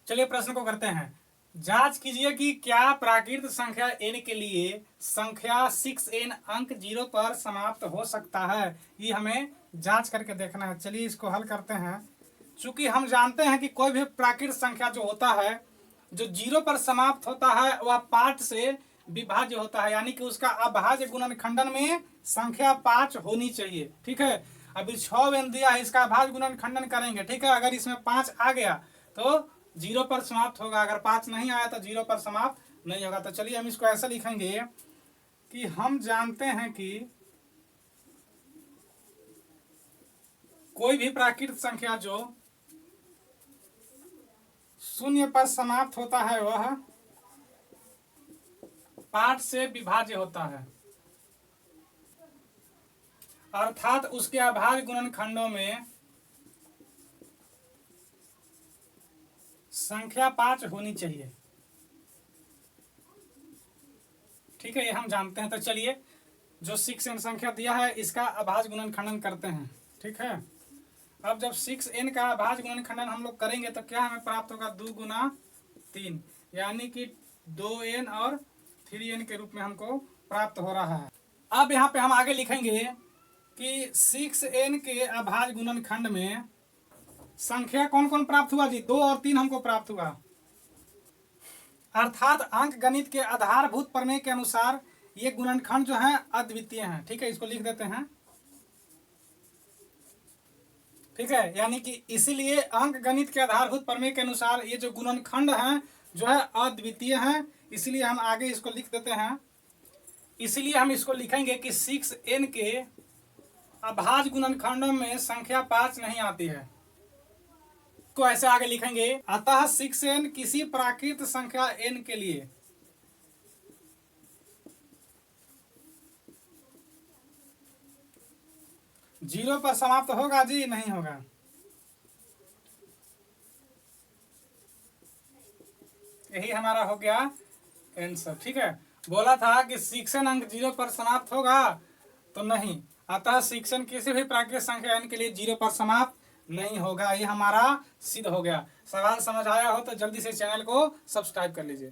चलिए प्रश्न को करते हैं। जांच कीजिए कि क्या प्राकृत संख्या n के लिए संख्या 6n अंक 0 पर समाप्त हो सकता है। ये हमें जांच करके देखना है। चलिए इसको हल करते हैं। चूंकि हम जानते हैं कि कोई भी प्राकृत संख्या जो होता है जो 0 पर समाप्त होता है वह 5 से विभाज्य होता है, यानी कि उसका अभाज्य गुणनखंडन में संख्या 5 होनी चाहिए। ठीक है, अभी 6n दिया है, इसका अभाज्य गुणनखंडन करेंगे। ठीक है, अगर इसमें 5 आ गया तो 0 पर समाप्त होगा, अगर 5 नहीं आया तो 0 पर समाप्त नहीं होगा। तो चलिए हम इसको ऐसा लिखेंगे कि हम जानते हैं कि कोई भी प्राकृत संख्या जो 0 पर समाप्त होता है वह 5 से विभाज्य होता है, अर्थात उसके अभाज्य गुणनखंडों में संख्या 5 होनी चाहिए। ठीक है, ये हम जानते हैं। तो चलिए जो 6n संख्या दिया है इसका अभाज्य गुणनखंडन करते हैं। ठीक है, अब जब 6n का अभाज्य गुणनखंडन हम लोग करेंगे तो क्या हमें प्राप्त होगा, 2 गुना 3, यानी कि 2n और 3n के रूप में हमको प्राप्त हो रहा है। अब यहाँ पे हम आगे लिखेंगे कि 6n के अभाज्य गुणनखंड में संख्या कौन कौन प्राप्त हुआ जी, 2 और 3 हमको प्राप्त हुआ, अर्थात अंक गणित के आधारभूत प्रमेय के अनुसार ये गुणनखंड जो है अद्वितीय हैं। ठीक है, इसको लिख देते हैं। ठीक है, यानी कि इसीलिए अंक गणित के आधारभूत प्रमेय के अनुसार ये जो गुणनखंड हैं जो है अद्वितीय हैं, इसलिए हम आगे इसको लिख देते हैं। इसलिए हम इसको लिखेंगे कि 6n के अभाज्य गुणनखंडों में संख्या 5 नहीं आती है, को ऐसे आगे लिखेंगे। अतः 6n किसी प्राकृत संख्या n के लिए जीरो पर समाप्त होगा जी, नहीं होगा। यही हमारा हो गया आंसर। ठीक है, बोला था कि 6n अंक 0 पर समाप्त होगा तो नहीं, अतः 6n किसी भी प्राकृत संख्या n के लिए 0 पर समाप्त नहीं होगा। ये हमारा सिद्ध हो गया। सवाल समझ आया हो तो जल्दी से चैनल को सब्सक्राइब कर लीजिए।